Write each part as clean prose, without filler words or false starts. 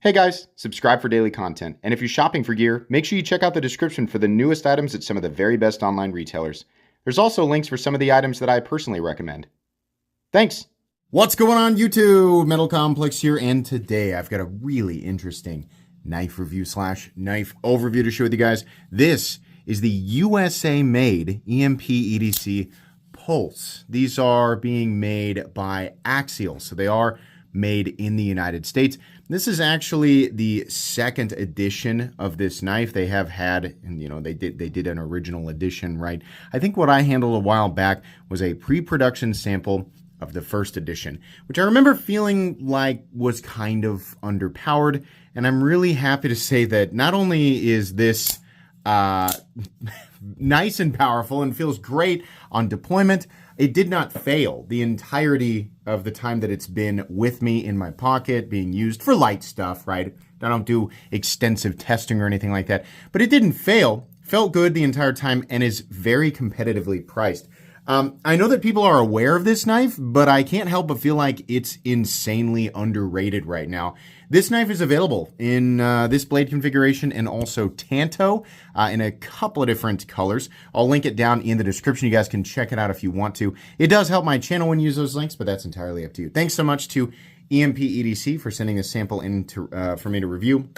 Hey guys, subscribe for daily content, and if you're shopping for gear, make sure you check out the description for the newest items at some of the very best online retailers. There's also links for some of the items that I personally recommend. Thanks! What's going on YouTube? Metal Complex here, and today I've got a really interesting knife review / knife overview to share with you guys. This is the USA-made EMP EDC Pulse. These are being made by Axial, so they are made in the United States. This is actually the second edition of this knife. They have had, and they did an original edition, right? I think what I handled a while back was a pre-production sample of the first edition, which I remember feeling like was kind of underpowered. And I'm really happy to say that not only is this nice and powerful and feels great on deployment, it did not fail the entirety of the time that it's been with me in my pocket, being used for light stuff, right? I don't do extensive testing or anything like that, but it didn't fail, felt good the entire time, and is very competitively priced. I know that people are aware of this knife, but I can't help but feel like it's insanely underrated right now. This knife is available in this blade configuration and also Tanto in a couple of different colors. I'll link it down in the description. You guys can check it out if you want to. It does help my channel when you use those links, but that's entirely up to you. Thanks so much to EMP EDC for sending this sample in for me to review.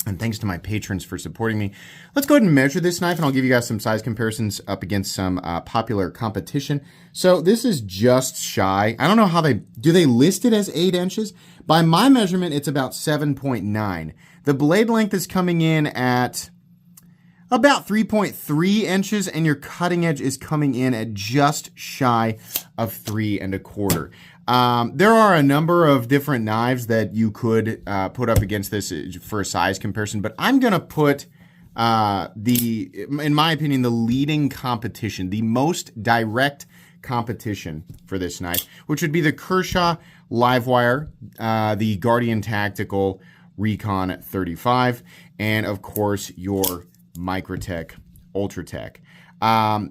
And thanks to my patrons for supporting me. Let's go ahead and measure this knife, and I'll give you guys some size comparisons up against some popular competition. So this is just shy. I don't know how do they list it as 8 inches? By my measurement, it's about 7.9. The blade length is coming in at about 3.3 inches, and your cutting edge is coming in at just shy of 3 1/4. There are a number of different knives that you could put up against this for a size comparison, but I'm going to put in my opinion, the leading competition, the most direct competition for this knife, which would be the Kershaw Livewire, the Guardian Tactical Recon 35, and of course your Microtech Ultratech.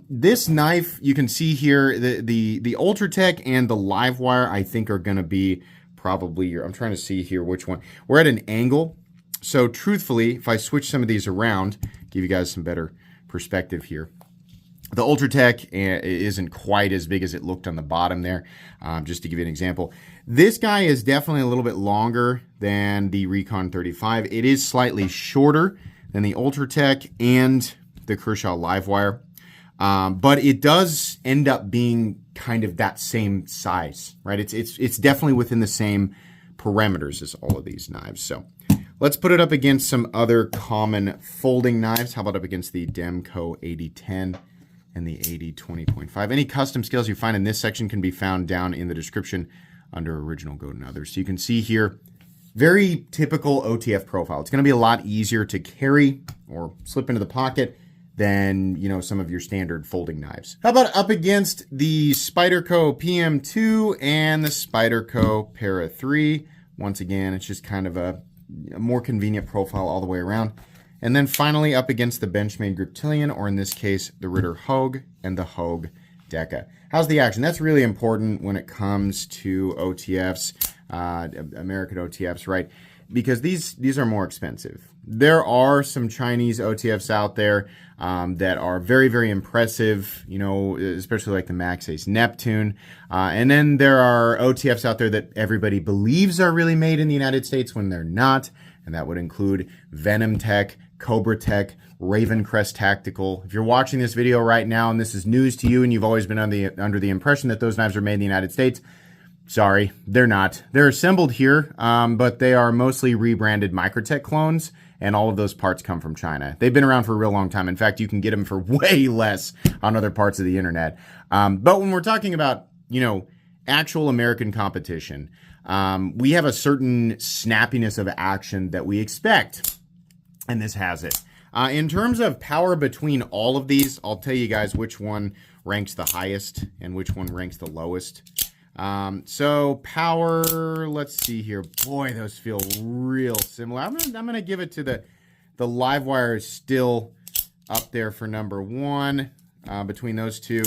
This knife, you can see here, the Ultratech and the Livewire, I think are going to be probably I'm trying to see here which one. We're at an angle. So truthfully, if I switch some of these around, give you guys some better perspective here. The Ultratech isn't quite as big as it looked on the bottom there, just to give you an example. This guy is definitely a little bit longer than the Recon 35. It is slightly shorter than the Ultratech and the Kershaw Livewire. But it does end up being kind of that same size, right? It's definitely within the same parameters as all of these knives. So let's put it up against some other common folding knives. How about up against the Demco 8010 and the 8020.5? Any custom scales you find in this section can be found down in the description under Original Go and Others. So you can see here, very typical OTF profile. It's going to be a lot easier to carry or slip into the pocket than, some of your standard folding knives. How about up against the Spyderco PM2 and the Spyderco Para 3? Once again, it's just kind of a more convenient profile all the way around. And then finally up against the Benchmade Griptilian, or in this case, the Ritter Hogue and the Hogue Deca. How's the action? That's really important when it comes to OTFs, American OTFs, right? Because these are more expensive. There are some Chinese OTFs out there that are very, very impressive, especially like the Max Ace Neptune. And then there are OTFs out there that everybody believes are really made in the United States when they're not. And that would include Venom Tech, Cobra Tech, Ravencrest Tactical. If you're watching this video right now and this is news to you and you've always been under the impression that those knives are made in the United States, sorry, they're not. They're assembled here, but they are mostly rebranded Microtech clones, and all of those parts come from China. They've been around for a real long time. In fact, you can get them for way less on other parts of the internet. But when we're talking about, actual American competition, we have a certain snappiness of action that we expect, and this has it. In terms of power between all of these, I'll tell you guys which one ranks the highest and which one ranks the lowest. So power, let's see here. Boy, those feel real similar. I'm gonna give it to the Livewire is still up there for number 1. Between those two,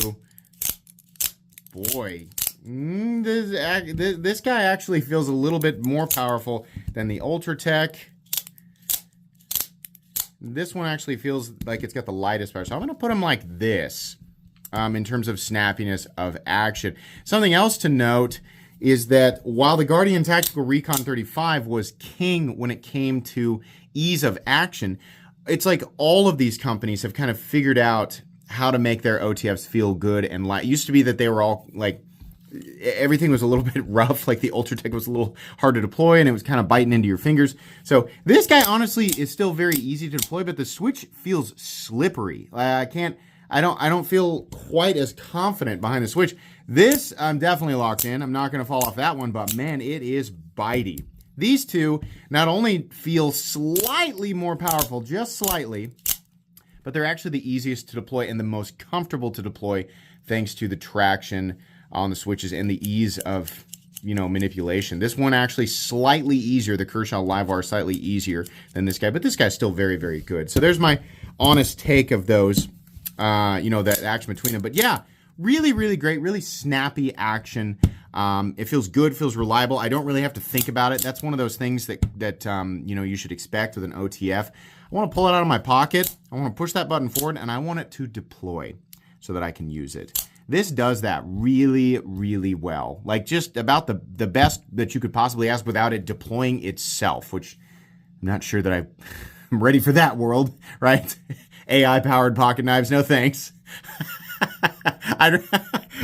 boy, This guy actually feels a little bit more powerful than the Ultratech. This one actually feels like it's got the lightest power. So I'm going to put them like this in terms of snappiness of action. Something else to note is that while the Guardian Tactical Recon 35 was king when it came to ease of action, it's like all of these companies have kind of figured out how to make their OTFs feel good and light. It used to be that they were all like, everything was a little bit rough, like the Ultratech was a little hard to deploy and it was kind of biting into your fingers. So this guy honestly is still very easy to deploy, but the switch feels slippery. I don't feel quite as confident behind the switch. This I'm definitely locked in. I'm not going to fall off that one, but man, it is bitey. These two not only feel slightly more powerful, just slightly, but they're actually the easiest to deploy and the most comfortable to deploy thanks to the traction on the switches and the ease of, manipulation. This one actually slightly easier, the Kershaw LiveWire slightly easier than this guy, but this guy's still very, very good. So there's my honest take of those, that action between them. But yeah, really, really great, really snappy action. It feels good, feels reliable. I don't really have to think about it. That's one of those things that you should expect with an OTF. I want to pull it out of my pocket. I want to push that button forward, and I want it to deploy so that I can use it. This does that really, really well. Like just about the best that you could possibly ask without it deploying itself, which I'm not sure that I'm ready for that world, right? AI-powered pocket knives, no thanks. I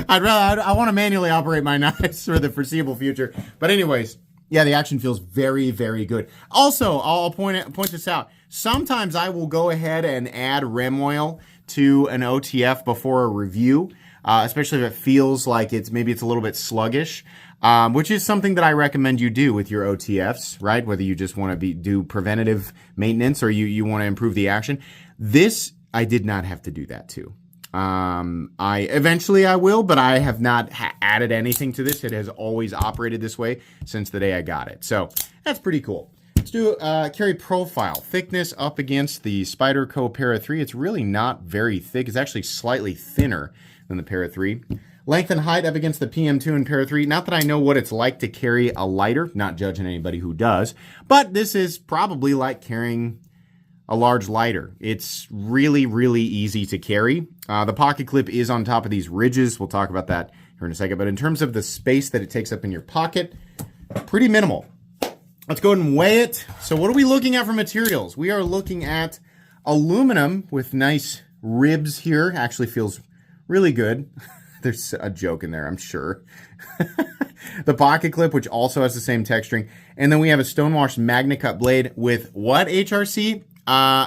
want to manually operate my knives for the foreseeable future. But anyways, yeah, the action feels very, very good. Also, I'll point this out. Sometimes I will go ahead and add REM oil to an OTF before a review, especially if it feels like maybe it's a little bit sluggish, which is something that I recommend you do with your OTFs, right? Whether you just want to do preventative maintenance or you want to improve the action. This, I did not have to do that too. Eventually I will, but I have not added anything to this. It has always operated this way since the day I got it. So that's pretty cool. Let's do carry profile. Thickness up against the Spyderco Para 3. It's really not very thick. It's actually slightly thinner than the Para 3. Length and height up against the PM2 and Para 3. Not that I know what it's like to carry a lighter, not judging anybody who does, but this is probably like carrying a large lighter. It's really, really easy to carry. The pocket clip is on top of these ridges. We'll talk about that here in a second. But in terms of the space that it takes up in your pocket, pretty minimal. Let's go ahead and weigh it. So what are we looking at for materials? We are looking at aluminum with nice ribs here. Actually feels really good. There's a joke in there, I'm sure. The pocket clip, which also has the same texturing. And then we have a stonewashed MagnaCut blade with what HRC?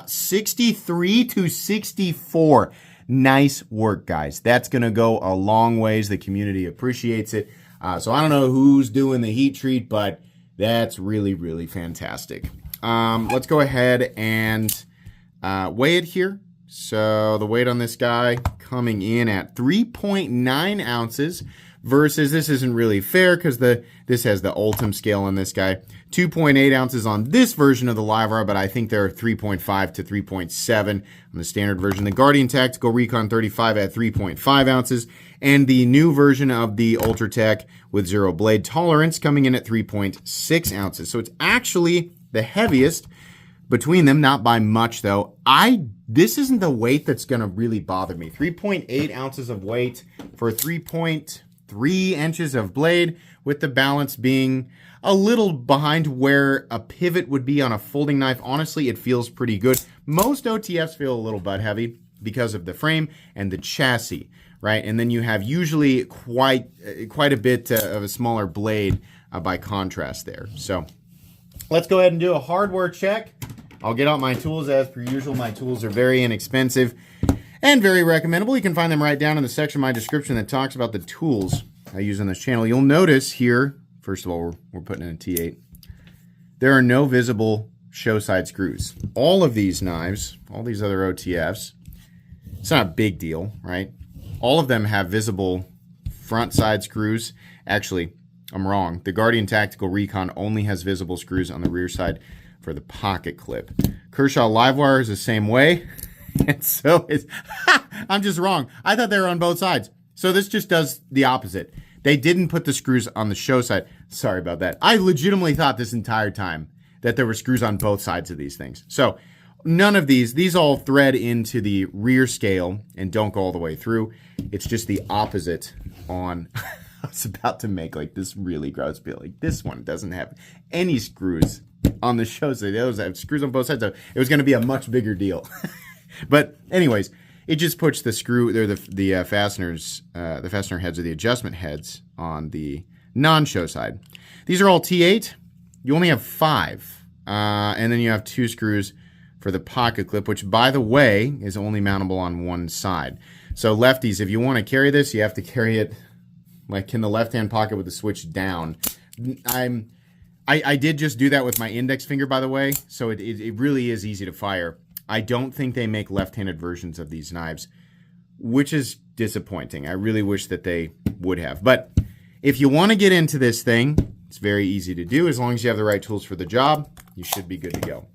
63 to 64. Nice work, guys. That's going to go a long ways. The community appreciates it. So I don't know who's doing the heat treat, but that's really, really fantastic. Let's go ahead and weigh it here. So the weight on this guy coming in at 3.9 ounces versus, this isn't really fair because this has the Ultim scale on this guy. 2.8 ounces on this version of the LiveWire, but I think they're 3.5 to 3.7 on the standard version. The Guardian Tactical Recon 35 at 3.5 ounces, and the new version of the Ultratech with zero blade tolerance coming in at 3.6 ounces. So it's actually the heaviest between them, not by much though. This isn't the weight that's going to really bother me. 3.8 ounces of weight for 3.3 inches of blade, with the balance being a little behind where a pivot would be on a folding knife. Honestly, it feels pretty good. Most OTFs feel a little butt heavy because of the frame and the chassis, right? And then you have usually quite a bit of a smaller blade by contrast there. So let's go ahead and do a hardware check. I'll get out my tools as per usual. My tools are very inexpensive and very recommendable. You can find them right down in the section of my description that talks about the tools I use on this channel. You'll notice here, first of all, we're putting in a T8. There are no visible show side screws. All of these knives, all these other OTFs, it's not a big deal, right? All of them have visible front side screws. Actually, I'm wrong. The Guardian Tactical Recon only has visible screws on the rear side for the pocket clip. Kershaw LiveWire is the same way. And so I'm just wrong. I thought they were on both sides. So this just does the opposite. They didn't put the screws on the show side. Sorry about that. I legitimately thought this entire time that there were screws on both sides of these things. So none of these all thread into the rear scale and don't go all the way through. It's just the opposite on... I was about to make like this really gross bill. Like this one doesn't have any screws on the show side. Those have screws on both sides. So it was going to be a much bigger deal. But anyways, it just puts the screw there, the fasteners, the fastener heads or the adjustment heads on the non-show side. These are all T8. You only have 5. And then you have 2 screws for the pocket clip, which, by the way, is only mountable on one side. So lefties, if you want to carry this, you have to carry it like in the left-hand pocket with the switch down. I did just do that with my index finger, by the way, so it really is easy to fire. I don't think they make left-handed versions of these knives, which is disappointing. I really wish that they would have. But if you want to get into this thing, it's very easy to do. As long as you have the right tools for the job, you should be good to go.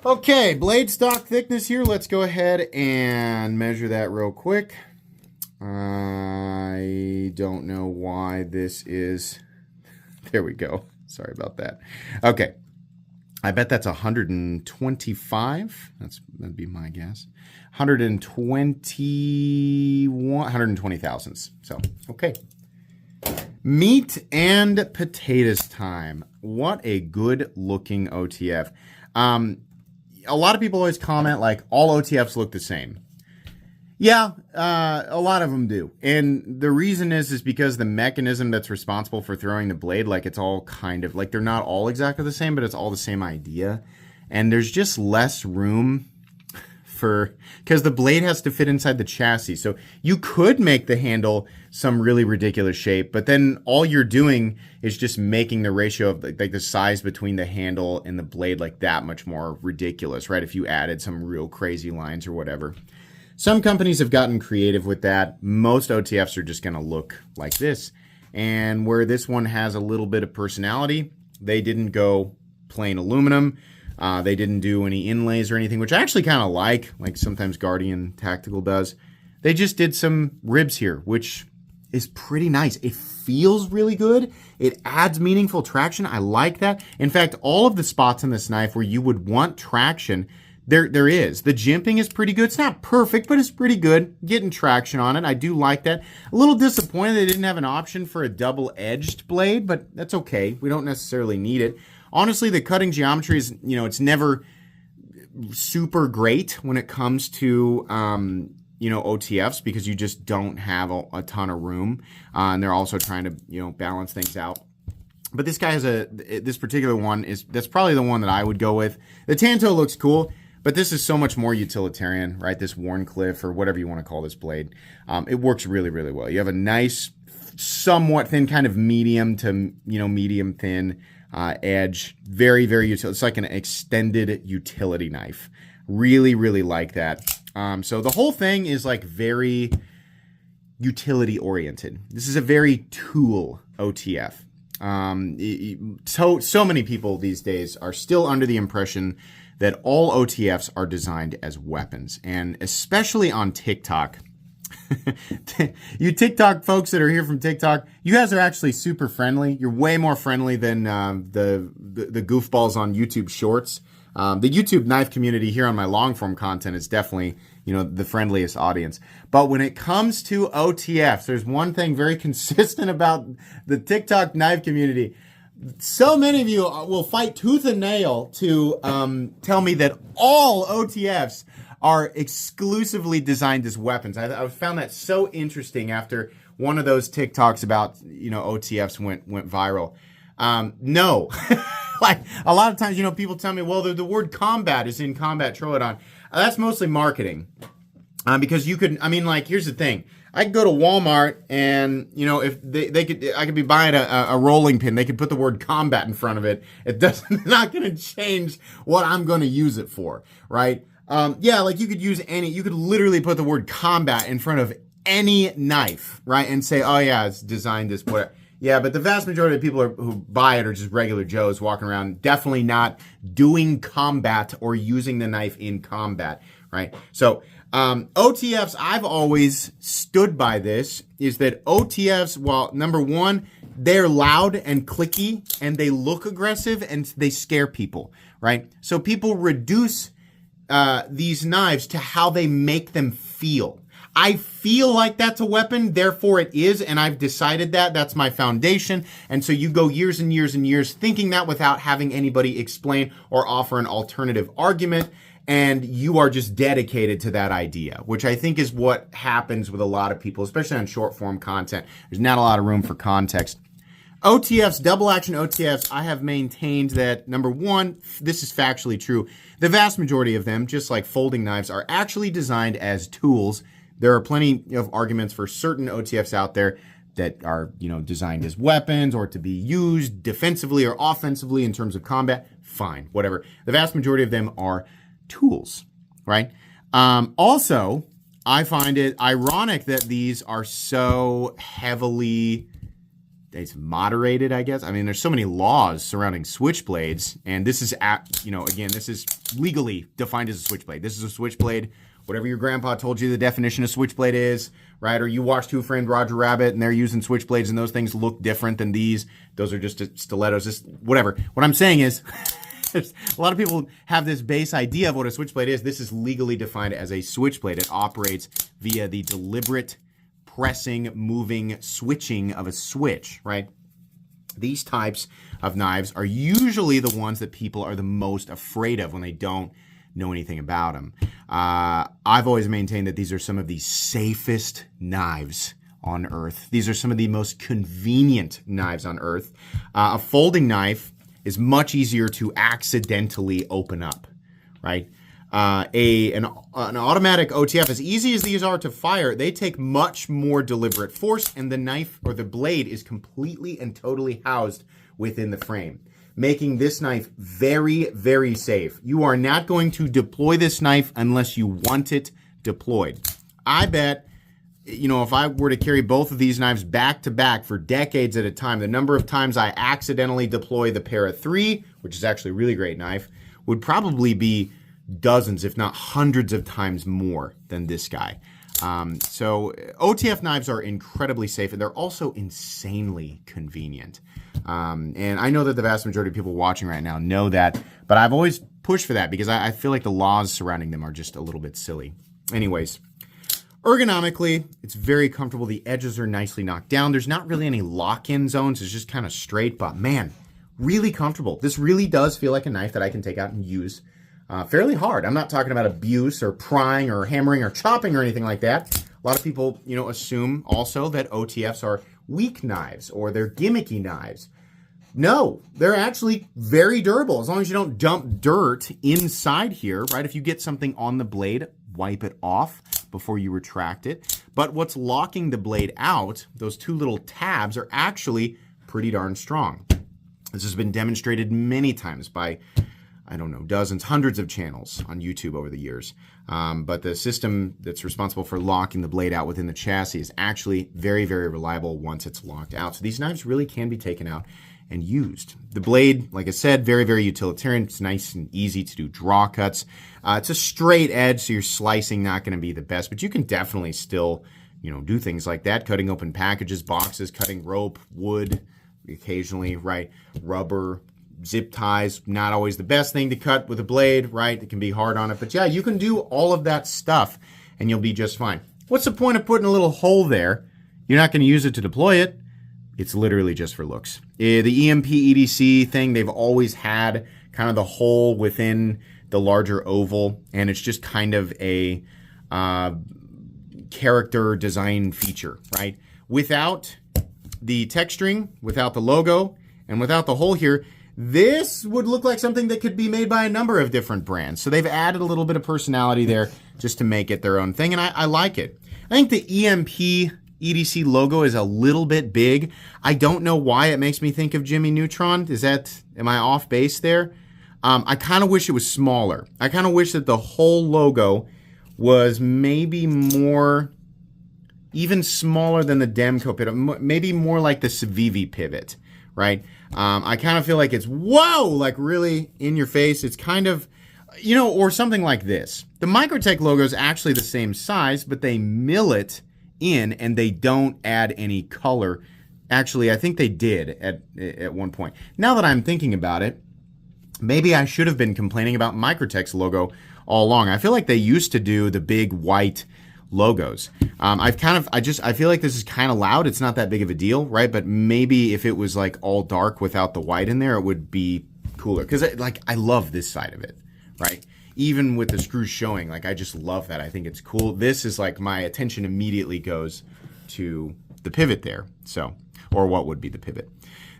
Okay, blade stock thickness here. Let's go ahead and measure that real quick. I don't know why this is... There we go. Sorry about that. Okay. I bet that's 125. That'd be my guess. 120 thousandths. So, okay. Meat and potatoes time. What a good looking OTF. A lot of people always comment like all OTFs look the same. Yeah, a lot of them do. And the reason is because the mechanism that's responsible for throwing the blade, like it's all kind of, like they're not all exactly the same, but it's all the same idea. And there's just less room because the blade has to fit inside the chassis. So you could make the handle some really ridiculous shape, but then all you're doing is just making the ratio of like the size between the handle and the blade like that much more ridiculous, right? If you added some real crazy lines or whatever. Some companies have gotten creative with that. Most OTFs are just going to look like this. And where this one has a little bit of personality, they didn't go plain aluminum. They didn't do any inlays or anything, which I actually kind of like sometimes Guardian Tactical does. They just did some ribs here, which is pretty nice. It feels really good. It adds meaningful traction. I like that. In fact, all of the spots in this knife where you would want traction, there is. The jimping is pretty good. It's not perfect, but it's pretty good. Getting traction on it. I do like that. A little disappointed they didn't have an option for a double-edged blade, but that's okay. We don't necessarily need it. Honestly, the cutting geometry is, it's never super great when it comes to, OTFs because you just don't have a ton of room. And they're also trying to, balance things out. But this guy has this particular one that's probably the one that I would go with. The Tanto looks cool. But this is so much more utilitarian, right? This Warncliffe or whatever you want to call this blade. It works really, really well. You have a nice, somewhat thin, kind of medium to, medium thin edge. Very, very utility. It's like an extended utility knife. Really, really like that. So the whole thing is like very utility oriented. This is a very tool OTF. So many people these days are still under the impression that all OTFs are designed as weapons, and especially on TikTok. You TikTok folks that are here from TikTok, you guys are actually super friendly. You're way more friendly than the goofballs on YouTube Shorts. The YouTube knife community here on my long form content is definitely, the friendliest audience. But when it comes to OTFs, there's one thing very consistent about the TikTok knife community. So many of you will fight tooth and nail to tell me that all OTFs are exclusively designed as weapons. I found that so interesting after one of those TikToks about, OTFs went viral. No. Like a lot of times, people tell me, well, the word combat is in Combat Troodon. That's mostly marketing. Because you could, here's the thing. I could go to Walmart and, if I could be buying a rolling pin. They could put the word combat in front of it. Not going to change what I'm going to use it for, right? You could you could literally put the word combat in front of any knife, right? And say, oh yeah, it's designed this, whatever. Yeah, but the vast majority of people who buy it are just regular Joes walking around, definitely not doing combat or using the knife in combat, right? So, OTFs, I've always stood by this, is that OTFs, well, number one, they're loud and clicky and they look aggressive and they scare people, right? So people reduce these knives to how they make them feel. I feel like that's a weapon, therefore it is, and I've decided that. That's my foundation. And so you go years and years and years thinking that without having anybody explain or offer an alternative argument, and you are just dedicated to that idea, which I think is what happens with a lot of people, especially on short form content. There's not a lot of room for context. OTFs, double action OTFs, I have maintained that, number one, this is factually true. The vast majority of them, just like folding knives, are actually designed as tools. There are plenty of arguments for certain OTFs out there that are, designed as weapons or to be used defensively or offensively in terms of combat. Fine, whatever. The vast majority of them are tools, right? Also, I find it ironic that these are so heavily, it's moderated, I guess. I mean, there's so many laws surrounding switchblades, and this is, again, this is legally defined as a switchblade. This is a switchblade. Whatever your grandpa told you the definition of switchblade is, right? Or you watched Who Framed Roger Rabbit and they're using switchblades and those things look different than these. Those are just stilettos, just whatever. What I'm saying is, a lot of people have this base idea of what a switchblade is. This is legally defined as a switchblade. It operates via the deliberate pressing, moving, switching of a switch, right? These types of knives are usually the ones that people are the most afraid of when they don't know anything about them. I've always maintained that these are some of the safest knives on earth. These are some of the most convenient knives on earth. A folding knife is much easier to accidentally open up, right? An automatic OTF, as easy as these are to fire, they take much more deliberate force, and the knife or the blade is completely and totally housed within the frame, making this knife very, very safe. You are not going to deploy this knife unless you want it deployed. I bet, if I were to carry both of these knives back to back for decades at a time, the number of times I accidentally deploy the Para 3, which is actually a really great knife, would probably be dozens, if not hundreds of times more than this guy. So OTF knives are incredibly safe, and they're also insanely convenient. And I know that the vast majority of people watching right now know that, but I've always pushed for that because I feel like the laws surrounding them are just a little bit silly. Anyways, ergonomically, it's very comfortable. The edges are nicely knocked down. There's not really any lock-in zones. It's just kind of straight, but man, really comfortable. This really does feel like a knife that I can take out and use fairly hard. I'm not talking about abuse or prying or hammering or chopping or anything like that. A lot of people, assume also that OTFs are weak knives or they're gimmicky knives. No, they're actually very durable as long as you don't dump dirt inside here, right? If you get something on the blade, wipe it off before you retract it. But what's locking the blade out, those two little tabs, are actually pretty darn strong. This has been demonstrated many times by, dozens, hundreds of channels on YouTube over the years. But the system that's responsible for locking the blade out within the chassis is actually very, very reliable once it's locked out. So these knives really can be taken out and used. The blade, like I said, very, very utilitarian. It's nice and easy to do draw cuts. It's a straight edge, so your slicing not going to be the best, but you can definitely still, do things like that, cutting open packages, boxes, cutting rope, wood, occasionally, right, rubber, zip ties, not always the best thing to cut with a blade, right? It can be hard on it, but yeah, you can do all of that stuff and you'll be just fine. What's the point of putting a little hole there? You're not going to use it to deploy it. It's literally just for looks. The EMP EDC thing, they've always had kind of the hole within the larger oval, and it's just kind of a character design feature, right? Without the texturing, without the logo, and without the hole here, this would look like something that could be made by a number of different brands. So they've added a little bit of personality there just to make it their own thing, and I like it. I think the EMP EDC logo is a little bit big. I don't know why it makes me think of Jimmy Neutron. Am I off base there? I kind of wish it was smaller. I kind of wish that the whole logo was maybe more, even smaller than the Demco pivot, maybe more like the Civivi pivot, right? I kind of feel like it's, whoa, like really in your face. It's kind of You know, or something like this. The Microtech logo is actually the same size, but they mill it in and they don't add any color. Actually, I think they did at one point. Now that I'm thinking about it, maybe I should have been complaining about Microtech's logo all along. I feel like they used to do the big white logos. I feel like this is kind of loud. It's not that big of a deal, right? But maybe if it was like all dark without the white in there, it would be cooler. Because I love this side of it, right? Even with the screws showing, like I just love that. I think it's cool. This is like my attention immediately goes to the pivot there. So, or what would be the pivot.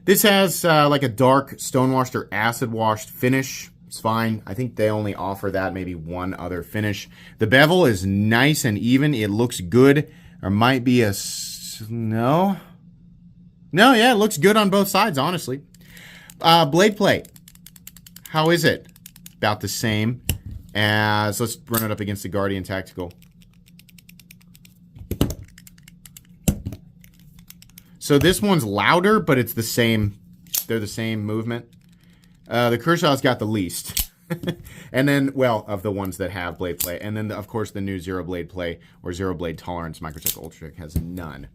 This has like a dark stonewashed or acid washed finish. It's fine. I think they only offer that, maybe one other finish. The bevel is nice and even. It looks good. There might be a... No, yeah, it looks good on both sides, honestly. Blade plate. How is it? About the same as... Let's run it up against the Guardian Tactical. So this one's louder, but it's the same. They're the same movement. The Kershaw's got the least. And then, well, of the ones that have blade play. And then, of course, the new zero blade play or zero blade tolerance Microtech Ultratech has none.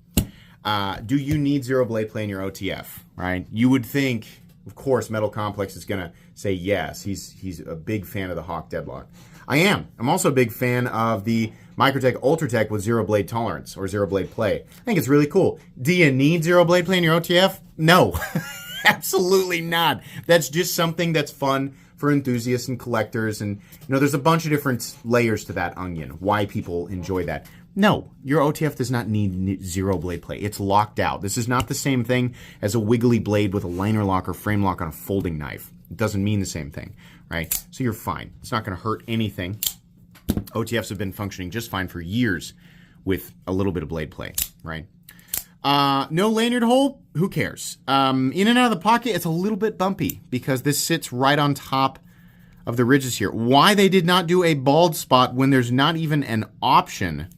Do you need zero blade play in your OTF, right? You would think, of course, Metal Complex is going to say yes. He's a big fan of the Hawk Deadlock. I am. I'm also a big fan of the Microtech Ultratech with zero blade tolerance or zero blade play. I think it's really cool. Do you need zero blade play in your OTF? No. Absolutely not. That's just something that's fun for enthusiasts and collectors. And, you know, there's a bunch of different layers to that onion, why people enjoy that. No, your OTF does not need zero blade play. It's locked out. This is not the same thing as a wiggly blade with a liner lock or frame lock on a folding knife. It doesn't mean the same thing, right? So you're fine. It's not going to hurt anything. OTFs have been functioning just fine for years with a little bit of blade play, right? No lanyard hole, who cares? In and out of the pocket, it's a little bit bumpy because this sits right on top of the ridges here. Why they did not do a bald spot when there's not even an option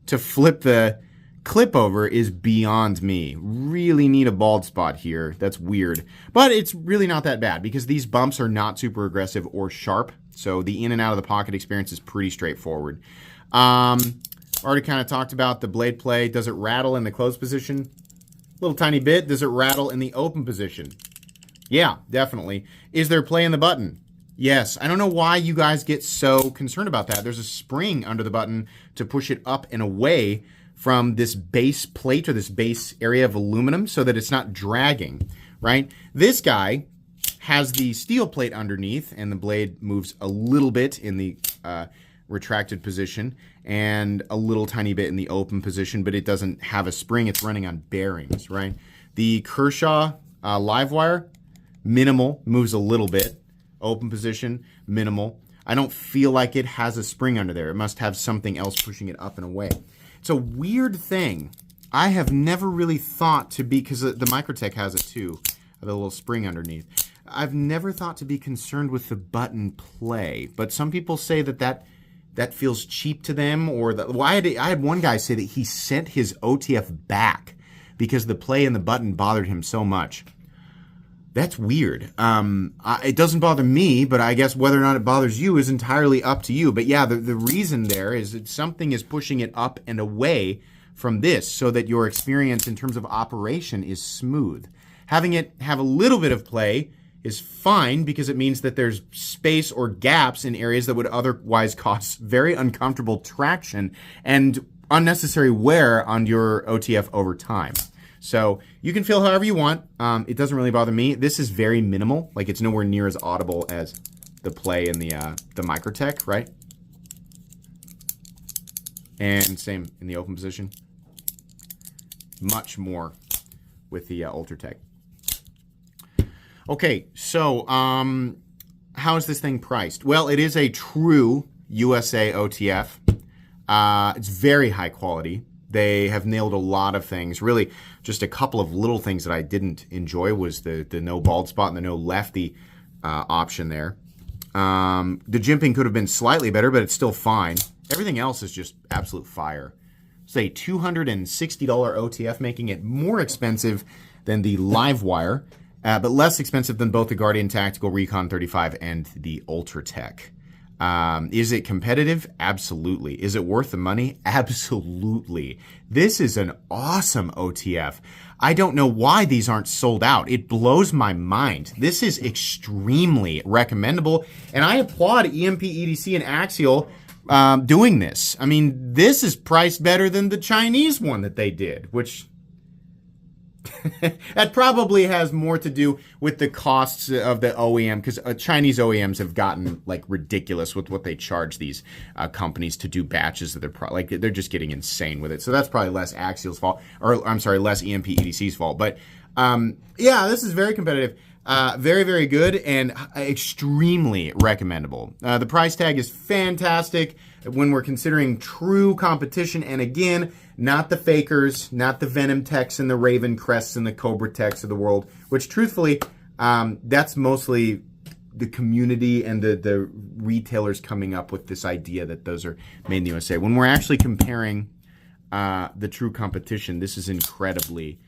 to flip the clip over is beyond me. Really need a bald spot here. That's weird. But it's really not that bad because these bumps are not super aggressive or sharp. So the in and out of the pocket experience is pretty straightforward. Already kind of talked about the blade play. Does it rattle in the closed position? A little tiny bit. Does it rattle in the open position? Yeah, definitely. Is there play in the button? Yes. I don't know why you guys get so concerned about that. There's a spring under the button to push it up and away from this base plate or this base area of aluminum so that it's not dragging, right? This guy has the steel plate underneath and the blade moves a little bit in the retracted position and a little tiny bit in the open position, but it doesn't have a spring. It's running on bearings, right? The Kershaw live wire, minimal, moves a little bit. Open position, minimal. I don't feel like it has a spring under there. It must have something else pushing it up and away. It's a weird thing. I have never really thought to be, because the Microtech has it too, the little spring underneath. I've never thought to be concerned with the button play, but some people say that feels cheap to them, or I had one guy say that he sent his OTF back because the play and the button bothered him so much. That's weird. It doesn't bother me, but I guess whether or not it bothers you is entirely up to you. But yeah, the reason there is that something is pushing it up and away from this so that your experience in terms of operation is smooth. Having it have a little bit of play is fine because it means that there's space or gaps in areas that would otherwise cause very uncomfortable traction and unnecessary wear on your OTF over time. So you can feel however you want. It doesn't really bother me. This is very minimal. Like it's nowhere near as audible as the play in the Microtech, right? And same in the open position. Much more with the Ultratech. Okay, so how is this thing priced? Well, it is a true USA OTF. It's very high quality. They have nailed a lot of things. Really, just a couple of little things that I didn't enjoy was the no bald spot and the no lefty option there. The jimping could have been slightly better, but it's still fine. Everything else is just absolute fire. It's a $260 OTF, making it more expensive than the Livewire but less expensive than both the Guardian Tactical Recon 35 and the Ultratech. Is it competitive? Absolutely. Is it worth the money? Absolutely. This is an awesome OTF. I don't know why these aren't sold out. It blows my mind. This is extremely recommendable, and I applaud EMP EDC and Axial doing this. I mean, this is priced better than the Chinese one that they did, which that probably has more to do with the costs of the OEM, because Chinese OEMs have gotten like ridiculous with what they charge these companies to do batches of their like they're just getting insane with it. So that's probably less Axial's fault, or I'm sorry, less EMP EDC's fault. But yeah, this is very competitive. Very, very good and extremely recommendable. The price tag is fantastic when we're considering true competition. And again, not the fakers, not the Venom Techs and the Raven Crests and the Cobra Techs of the world, which truthfully, that's mostly the community and the retailers coming up with this idea that those are made in the USA. When we're actually comparing the true competition, this is incredibly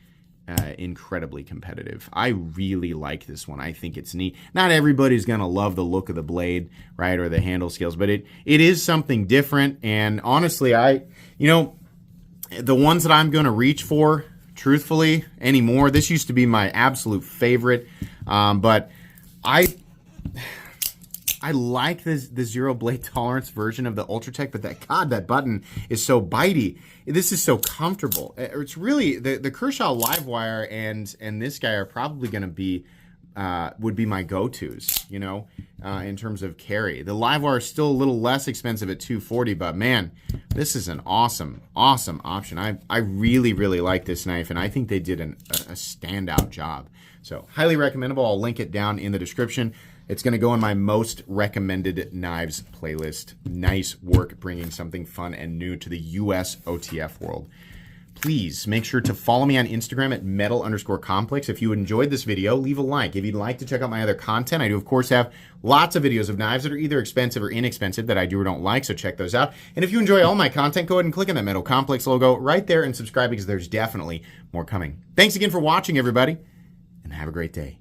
competitive. I really like this one. I think it's neat. Not everybody's going to love the look of the blade, right, or the handle scales, but it is something different. And honestly, the ones that I'm going to reach for, truthfully, anymore, this used to be my absolute favorite, but I like the zero blade tolerance version of the Ultratech, but that button is so bitey. This is so comfortable. It's really the Kershaw Livewire and this guy are probably going to be would be my go-tos, in terms of carry. The Livewire is still a little less expensive at $240, but man, this is an awesome option. I really, really like this knife, and I think they did a standout job. So highly recommendable. I'll link it down in the description. It's going to go in my most recommended knives playlist. Nice work bringing something fun and new to the US OTF world. Please make sure to follow me on Instagram at metal_complex. If you enjoyed this video, leave a like. If you'd like to check out my other content, I do, of course, have lots of videos of knives that are either expensive or inexpensive that I do or don't like, so check those out. And if you enjoy all my content, go ahead and click on that Metal Complex logo right there and subscribe, because there's definitely more coming. Thanks again for watching, everybody, and have a great day.